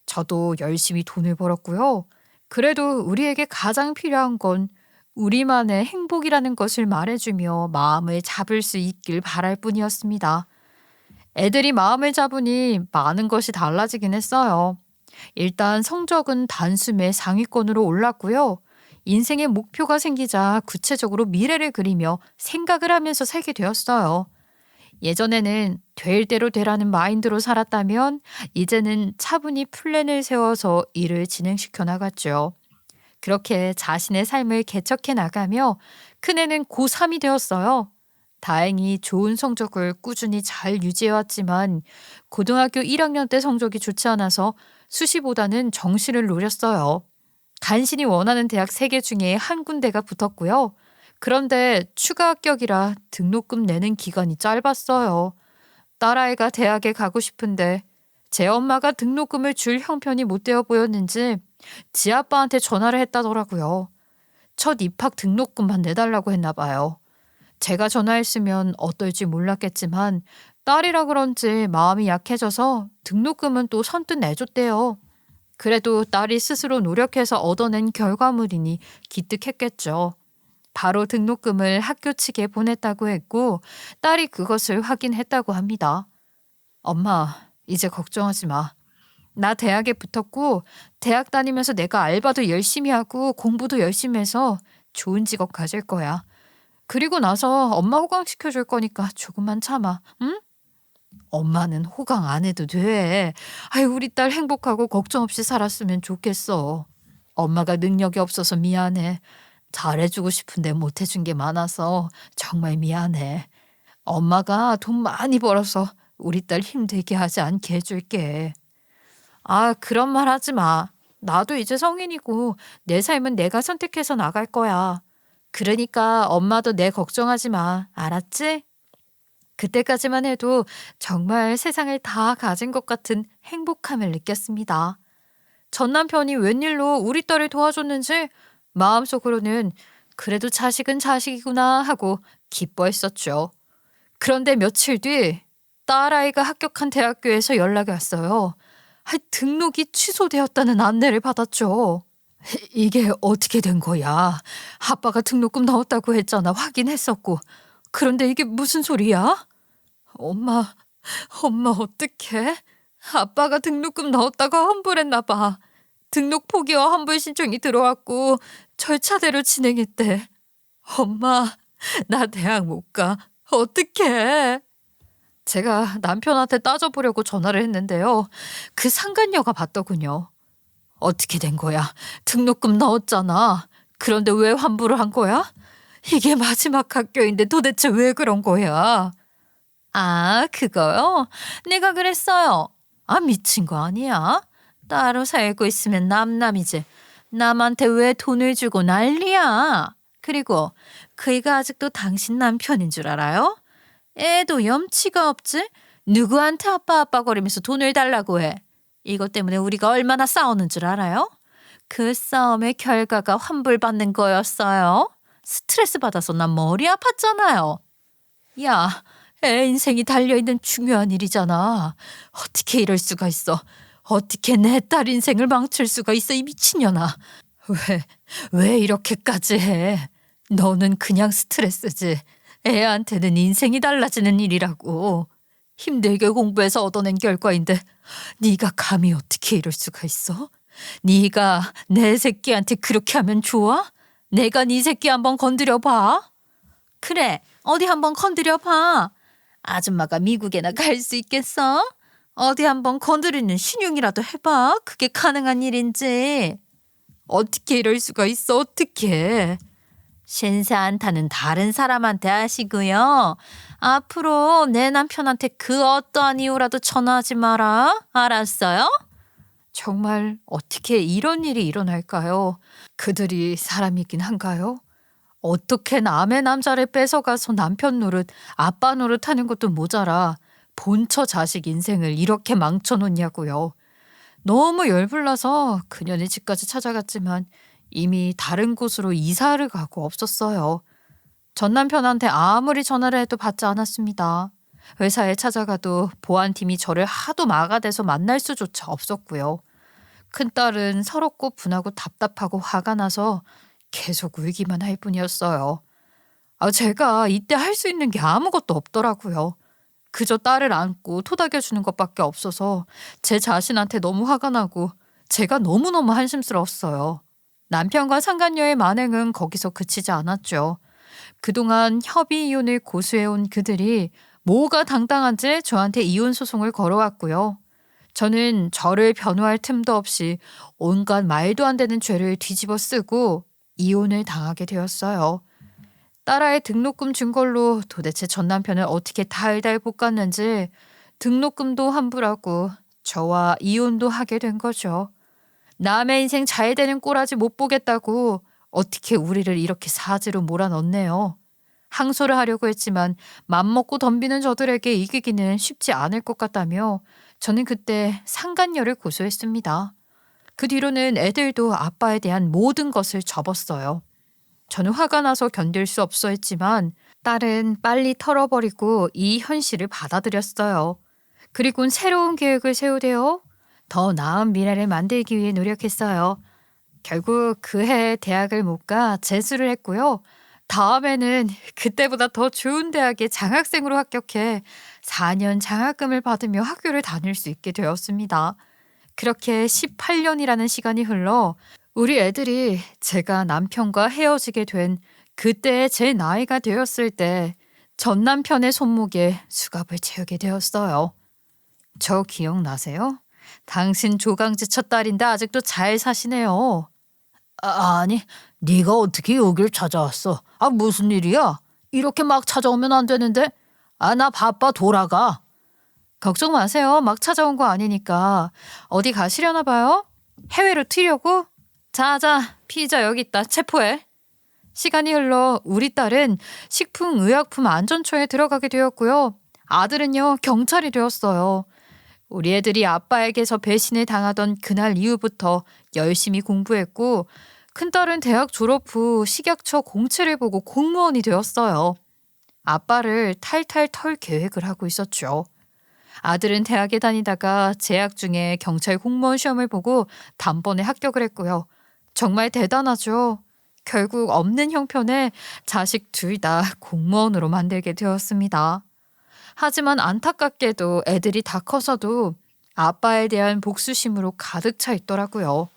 저도 열심히 돈을 벌었고요. 그래도 우리에게 가장 필요한 건 우리만의 행복이라는 것을 말해주며 마음을 잡을 수 있길 바랄 뿐이었습니다. 애들이 마음을 잡으니 많은 것이 달라지긴 했어요. 일단 성적은 단숨에 상위권으로 올랐고요. 인생의 목표가 생기자 구체적으로 미래를 그리며 생각을 하면서 살게 되었어요. 예전에는 될 대로 되라는 마인드로 살았다면 이제는 차분히 플랜을 세워서 일을 진행시켜 나갔죠. 그렇게 자신의 삶을 개척해 나가며 큰애는 고3이 되었어요. 다행히 좋은 성적을 꾸준히 잘 유지해왔지만 고등학교 1학년 때 성적이 좋지 않아서 수시보다는 정시를 노렸어요. 간신히 원하는 대학 3개 중에 한 군데가 붙었고요. 그런데 추가 합격이라 등록금 내는 기간이 짧았어요. 딸아이가 대학에 가고 싶은데 제 엄마가 등록금을 줄 형편이 못 되어 보였는지 지 아빠한테 전화를 했다더라고요. 첫 입학 등록금만 내달라고 했나 봐요. 제가 전화했으면 어떨지 몰랐겠지만 딸이라 그런지 마음이 약해져서 등록금은 또 선뜻 내줬대요. 그래도 딸이 스스로 노력해서 얻어낸 결과물이니 기특했겠죠. 바로 등록금을 학교 측에 보냈다고 했고 딸이 그것을 확인했다고 합니다. 엄마, 이제 걱정하지 마. 나 대학에 붙었고 대학 다니면서 내가 알바도 열심히 하고 공부도 열심히 해서 좋은 직업 가질 거야. 그리고 나서 엄마 호강시켜줄 거니까 조금만 참아, 응? 엄마는 호강 안 해도 돼. 아이, 우리 딸 행복하고 걱정 없이 살았으면 좋겠어. 엄마가 능력이 없어서 미안해. 잘해주고 싶은데 못해준 게 많아서 정말 미안해. 엄마가 돈 많이 벌어서 우리 딸 힘들게 하지 않게 해줄게. 아, 그런 말 하지 마. 나도 이제 성인이고 내 삶은 내가 선택해서 나갈 거야. 그러니까 엄마도 내 걱정하지 마. 알았지? 그때까지만 해도 정말 세상을 다 가진 것 같은 행복함을 느꼈습니다. 전 남편이 웬일로 우리 딸을 도와줬는지 마음속으로는 그래도 자식은 자식이구나 하고 기뻐했었죠. 그런데 며칠 뒤 딸아이가 합격한 대학교에서 연락이 왔어요. 등록이 취소되었다는 안내를 받았죠. 이게 어떻게 된 거야? 아빠가 등록금 넣었다고 했잖아. 확인했었고. 그런데 이게 무슨 소리야? 엄마 어떡해? 아빠가 등록금 넣었다고 환불했나 봐. 등록 포기와 환불 신청이 들어왔고 절차대로 진행했대. 엄마, 나 대학 못 가. 어떡해? 제가 남편한테 따져보려고 전화를 했는데요. 그 상간녀가 받더군요. 어떻게 된 거야? 등록금 넣었잖아. 그런데 왜 환불을 한 거야? 이게 마지막 학교인데 도대체 왜 그런 거야? 아, 그거요? 내가 그랬어요. 아, 미친 거 아니야? 따로 살고 있으면 남남이지. 남한테 왜 돈을 주고 난리야? 그리고 그이가 아직도 당신 남편인 줄 알아요? 애도 염치가 없지? 누구한테 아빠 거리면서 돈을 달라고 해. 이것 때문에 우리가 얼마나 싸우는 줄 알아요? 그 싸움의 결과가 환불받는 거였어요. 스트레스 받아서 난 머리 아팠잖아요. 야, 애 인생이 달려있는 중요한 일이잖아. 어떻게 이럴 수가 있어. 어떻게 내 딸 인생을 망칠 수가 있어, 이 미친년아. 왜 이렇게까지 해. 너는 그냥 스트레스지. 애한테는 인생이 달라지는 일이라고. 힘들게 공부해서 얻어낸 결과인데 네가 감히 어떻게 이럴 수가 있어? 네가 내 새끼한테 그렇게 하면 좋아? 내가 네 새끼 한번 건드려봐. 그래, 어디 한번 건드려봐. 아줌마가 미국에나 갈 수 있겠어? 어디 한번 건드리는 신용이라도 해봐. 그게 가능한 일인지. 어떻게 이럴 수가 있어, 어떻게. 신세한타는 다른 사람한테 하시고요. 앞으로 내 남편한테 그 어떠한 이유라도 전화하지 마라. 알았어요? 정말 어떻게 이런 일이 일어날까요? 그들이 사람이긴 한가요? 어떻게 남의 남자를 뺏어가서 남편 노릇, 아빠 노릇 하는 것도 모자라 본처 자식 인생을 이렇게 망쳐놓냐고요. 너무 열불나서 그녀네 집까지 찾아갔지만 이미 다른 곳으로 이사를 가고 없었어요. 전 남편한테 아무리 전화를 해도 받지 않았습니다. 회사에 찾아가도 보안팀이 저를 하도 막아대서 만날 수조차 없었고요. 큰딸은 서럽고 분하고 답답하고 화가 나서 계속 울기만 할 뿐이었어요. 제가 이때 할 수 있는 게 아무것도 없더라고요. 그저 딸을 안고 토닥여주는 것밖에 없어서 제 자신한테 너무 화가 나고 제가 너무너무 한심스러웠어요. 남편과 상간녀의 만행은 거기서 그치지 않았죠. 그동안 협의 이혼을 고수해온 그들이 뭐가 당당한지 저한테 이혼 소송을 걸어왔고요. 저는 저를 변호할 틈도 없이 온갖 말도 안 되는 죄를 뒤집어 쓰고 이혼을 당하게 되었어요. 딸아이 등록금 준 걸로 도대체 전 남편을 어떻게 달달 볶았는지 등록금도 환불하고 저와 이혼도 하게 된 거죠. 남의 인생 잘 되는 꼬라지 못 보겠다고 어떻게 우리를 이렇게 사지로 몰아넣네요. 항소를 하려고 했지만 맘먹고 덤비는 저들에게 이기기는 쉽지 않을 것 같다며 저는 그때 상간녀를 고소했습니다. 그 뒤로는 애들도 아빠에 대한 모든 것을 접었어요. 저는 화가 나서 견딜 수 없어 했지만 딸은 빨리 털어버리고 이 현실을 받아들였어요. 그리고는 새로운 계획을 세우되어 더 나은 미래를 만들기 위해 노력했어요. 결국 그해 대학을 못 가 재수를 했고요. 다음에는 그때보다 더 좋은 대학에 장학생으로 합격해 4년 장학금을 받으며 학교를 다닐 수 있게 되었습니다. 그렇게 18년이라는 시간이 흘러 우리 애들이 제가 남편과 헤어지게 된 그때의 제 나이가 되었을 때 전 남편의 손목에 수갑을 채우게 되었어요. 저 기억나세요? 당신 조강지 첫 딸인데 아직도 잘 사시네요. 아니, 네가 어떻게 여길 찾아왔어? 무슨 일이야? 이렇게 막 찾아오면 안 되는데. 나 바빠 돌아가. 걱정 마세요. 막 찾아온 거 아니니까. 어디 가시려나 봐요? 해외로 튀려고? 자자, 피의자 여기 있다. 체포해. 시간이 흘러 우리 딸은 식품의약품안전처에 들어가게 되었고요. 아들은요, 경찰이 되었어요. 우리 애들이 아빠에게서 배신을 당하던 그날 이후부터 열심히 공부했고 큰딸은 대학 졸업 후 식약처 공채를 보고 공무원이 되었어요. 아빠를 탈탈 털 계획을 하고 있었죠. 아들은 대학에 다니다가 재학 중에 경찰 공무원 시험을 보고 단번에 합격을 했고요. 정말 대단하죠. 결국 없는 형편에 자식 둘 다 공무원으로 만들게 되었습니다. 하지만 안타깝게도 애들이 다 커서도 아빠에 대한 복수심으로 가득 차 있더라고요.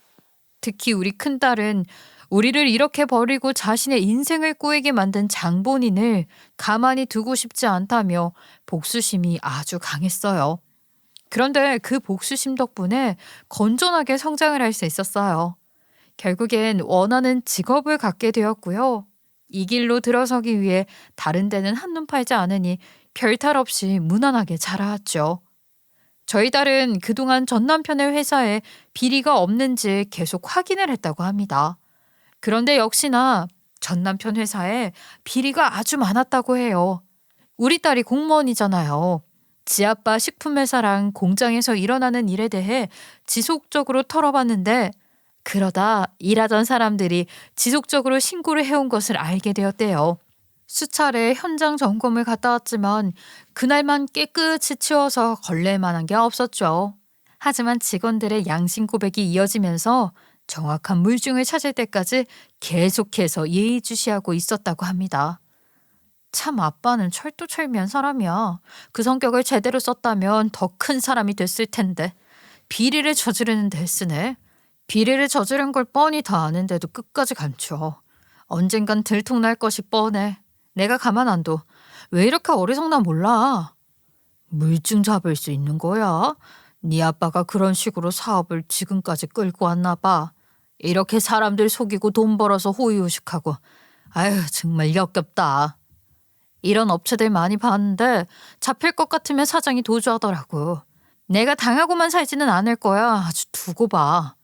특히 우리 큰딸은 우리를 이렇게 버리고 자신의 인생을 꼬이게 만든 장본인을 가만히 두고 싶지 않다며 복수심이 아주 강했어요. 그런데 그 복수심 덕분에 건전하게 성장을 할 수 있었어요. 결국엔 원하는 직업을 갖게 되었고요. 이 길로 들어서기 위해 다른 데는 한눈 팔지 않으니 별탈 없이 무난하게 자라왔죠. 저희 딸은 그동안 전 남편의 회사에 비리가 없는지 계속 확인을 했다고 합니다. 그런데 역시나 전 남편 회사에 비리가 아주 많았다고 해요. 우리 딸이 공무원이잖아요. 지아빠 식품회사랑 공장에서 일어나는 일에 대해 지속적으로 털어봤는데 그러다 일하던 사람들이 지속적으로 신고를 해온 것을 알게 되었대요. 수차례 현장 점검을 갔다 왔지만 그날만 깨끗이 치워서 걸릴 만한 게 없었죠. 하지만 직원들의 양심 고백이 이어지면서 정확한 물증을 찾을 때까지 계속해서 예의주시하고 있었다고 합니다. 참 아빠는 철두철미한 사람이야. 그 성격을 제대로 썼다면 더 큰 사람이 됐을 텐데 비리를 저지르는 데 쓰네. 비리를 저지른 걸 뻔히 다 아는데도 끝까지 감춰. 언젠간 들통날 것이 뻔해. 내가 가만 안 둬. 왜 이렇게 어리석나 몰라. 물증 잡을 수 있는 거야? 네 아빠가 그런 식으로 사업을 지금까지 끌고 왔나 봐. 이렇게 사람들 속이고 돈 벌어서 호의호식하고. 아유 정말 역겹다. 이런 업체들 많이 봤는데 잡힐 것 같으면 사장이 도주하더라고. 내가 당하고만 살지는 않을 거야. 아주 두고 봐.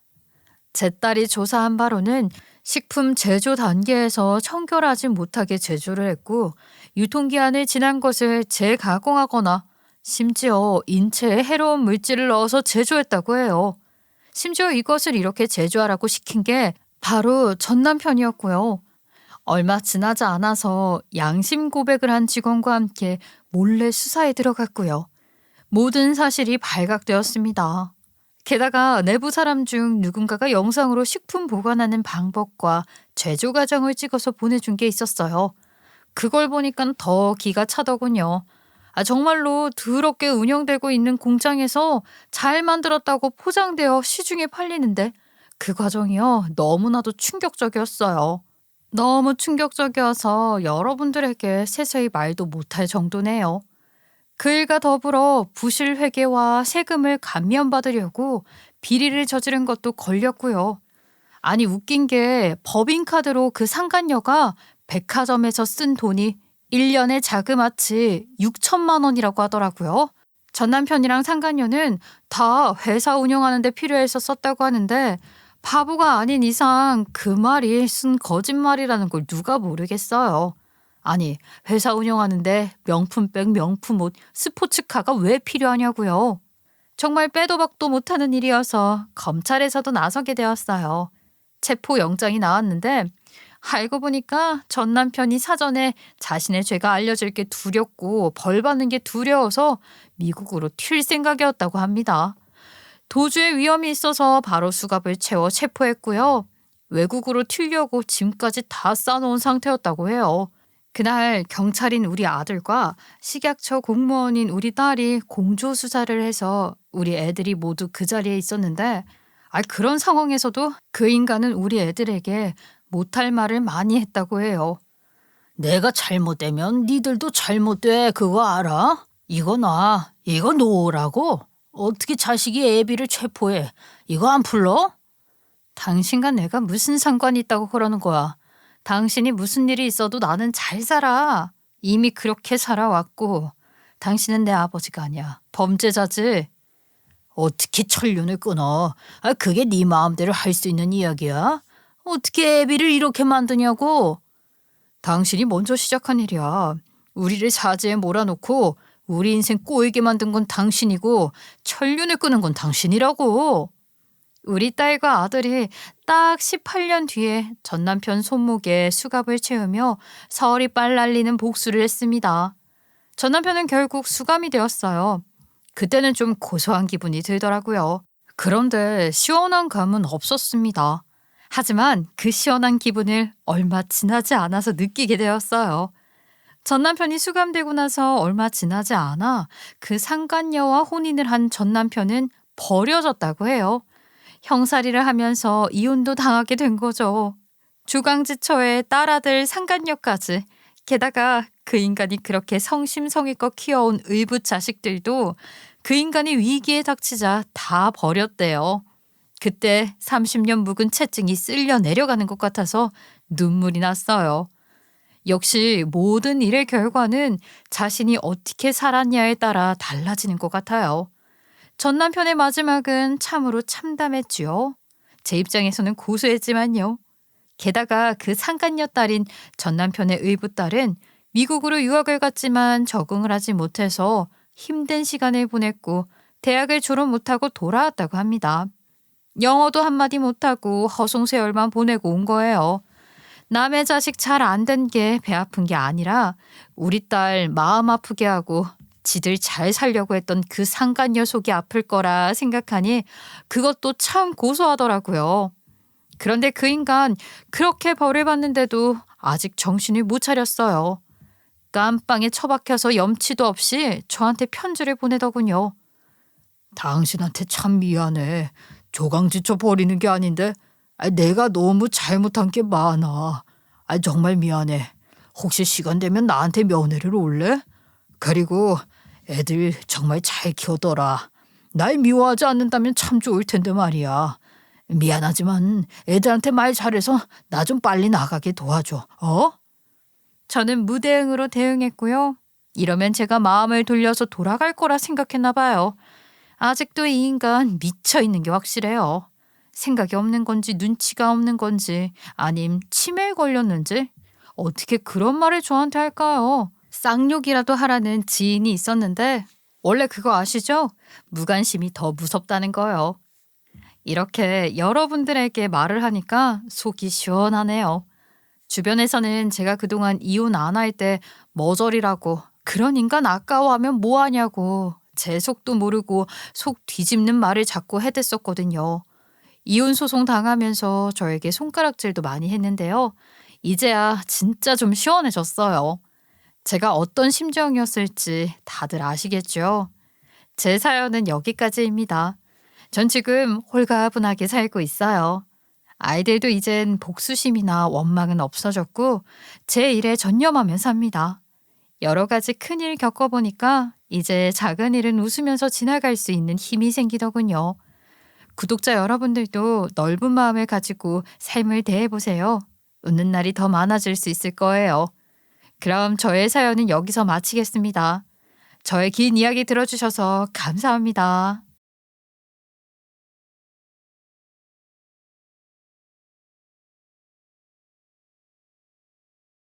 제 딸이 조사한 바로는 식품 제조 단계에서 청결하지 못하게 제조를 했고 유통기한을 지난 것을 재가공하거나 심지어 인체에 해로운 물질을 넣어서 제조했다고 해요. 심지어 이것을 이렇게 제조하라고 시킨 게 바로 전 남편이었고요. 얼마 지나지 않아서 양심 고백을 한 직원과 함께 몰래 수사에 들어갔고요. 모든 사실이 발각되었습니다. 게다가 내부 사람 중 누군가가 영상으로 식품 보관하는 방법과 제조 과정을 찍어서 보내준 게 있었어요. 그걸 보니까 더 기가 차더군요. 정말로 더럽게 운영되고 있는 공장에서 잘 만들었다고 포장되어 시중에 팔리는데 그 과정이요. 너무나도 충격적이었어요. 너무 충격적이어서 여러분들에게 세세히 말도 못할 정도네요. 그 일과 더불어 부실 회계와 세금을 감면받으려고 비리를 저지른 것도 걸렸고요. 아니 웃긴 게 법인카드로 그 상간녀가 백화점에서 쓴 돈이 1년에 자그마치 6천만 원이라고 하더라고요. 전 남편이랑 상간녀는 다 회사 운영하는 데 필요해서 썼다고 하는데 바보가 아닌 이상 그 말이 쓴 거짓말이라는 걸 누가 모르겠어요. 아니 회사 운영하는데 명품백, 명품옷, 스포츠카가 왜 필요하냐고요. 정말 빼도 박도 못하는 일이어서 검찰에서도 나서게 되었어요. 체포영장이 나왔는데 알고 보니까 전 남편이 사전에 자신의 죄가 알려질 게 두렵고 벌 받는 게 두려워서 미국으로 튈 생각이었다고 합니다. 도주의 위험이 있어서 바로 수갑을 채워 체포했고요. 외국으로 튀려고 짐까지 다 싸놓은 상태였다고 해요. 그날 경찰인 우리 아들과 식약처 공무원인 우리 딸이 공조수사를 해서 우리 애들이 모두 그 자리에 있었는데 그런 상황에서도 그 인간은 우리 애들에게 못할 말을 많이 했다고 해요. 내가 잘못되면 니들도 잘못돼 그거 알아? 이거 놔. 이거 놓으라고? 어떻게 자식이 애비를 체포해? 이거 안 풀러? 당신과 내가 무슨 상관이 있다고 그러는 거야. 당신이 무슨 일이 있어도 나는 잘 살아. 이미 그렇게 살아왔고 당신은 내 아버지가 아니야. 범죄자지. 어떻게 천륜을 끊어? 그게 네 마음대로 할 수 있는 이야기야? 어떻게 애비를 이렇게 만드냐고? 당신이 먼저 시작한 일이야. 우리를 사지에 몰아놓고 우리 인생 꼬이게 만든 건 당신이고 천륜을 끄는 건 당신이라고. 우리 딸과 아들이 딱 18년 뒤에 전 남편 손목에 수갑을 채우며 서울이 빨날리는 복수를 했습니다. 전 남편은 결국 수감이 되었어요. 그때는 좀 고소한 기분이 들더라고요. 그런데 시원한 감은 없었습니다. 하지만 그 시원한 기분을 얼마 지나지 않아서 느끼게 되었어요. 전 남편이 수감되고 나서 얼마 지나지 않아 그 상간녀와 혼인을 한 전 남편은 버려졌다고 해요. 형사리를 하면서 이혼도 당하게 된 거죠. 주강지처의 딸아들 상간녀까지. 게다가 그 인간이 그렇게 성심성의껏 키워온 의붓 자식들도 그 인간이 위기에 닥치자 다 버렸대요. 그때 30년 묵은 채증이 쓸려 내려가는 것 같아서 눈물이 났어요. 역시 모든 일의 결과는 자신이 어떻게 살았냐에 따라 달라지는 것 같아요. 전 남편의 마지막은 참으로 참담했지요. 제 입장에서는 고소했지만요. 게다가 그 상간녀 딸인 전 남편의 의붓딸은 미국으로 유학을 갔지만 적응을 하지 못해서 힘든 시간을 보냈고 대학을 졸업 못하고 돌아왔다고 합니다. 영어도 한마디 못하고 허송세월만 보내고 온 거예요. 남의 자식 잘 안 된 게 배 아픈 게 아니라 우리 딸 마음 아프게 하고 지들 잘 살려고 했던 그 상간녀 속이 아플 거라 생각하니 그것도 참 고소하더라고요. 그런데 그 인간 그렇게 벌을 받는데도 아직 정신을 못 차렸어요. 깜빵에 처박혀서 염치도 없이 저한테 편지를 보내더군요. 당신한테 참 미안해. 조강지쳐 버리는 게 아닌데 내가 너무 잘못한 게 많아. 정말 미안해. 혹시 시간 되면 나한테 면회를 올래? 그리고 애들 정말 잘 키우더라. 날 미워하지 않는다면 참 좋을 텐데 말이야. 미안하지만 애들한테 말 잘해서 나 좀 빨리 나가게 도와줘. 저는 무대응으로 대응했고요. 이러면 제가 마음을 돌려서 돌아갈 거라 생각했나 봐요. 아직도 이 인간 미쳐 있는 게 확실해요. 생각이 없는 건지 눈치가 없는 건지 아님 치매에 걸렸는지 어떻게 그런 말을 저한테 할까요? 쌍욕이라도 하라는 지인이 있었는데 원래 그거 아시죠? 무관심이 더 무섭다는 거요. 이렇게 여러분들에게 말을 하니까 속이 시원하네요. 주변에서는 제가 그동안 이혼 안 할 때 머저리라고 그런 인간 아까워하면 뭐하냐고 제 속도 모르고 속 뒤집는 말을 자꾸 해댔었거든요. 이혼 소송 당하면서 저에게 손가락질도 많이 했는데요. 이제야 진짜 좀 시원해졌어요. 제가 어떤 심정이었을지 다들 아시겠죠? 제 사연은 여기까지입니다. 전 지금 홀가분하게 살고 있어요. 아이들도 이젠 복수심이나 원망은 없어졌고 제 일에 전념하며 삽니다. 여러 가지 큰일 겪어보니까 이제 작은 일은 웃으면서 지나갈 수 있는 힘이 생기더군요. 구독자 여러분들도 넓은 마음을 가지고 삶을 대해보세요. 웃는 날이 더 많아질 수 있을 거예요. 그럼 저의 사연은 여기서 마치겠습니다. 저의 긴 이야기 들어주셔서 감사합니다.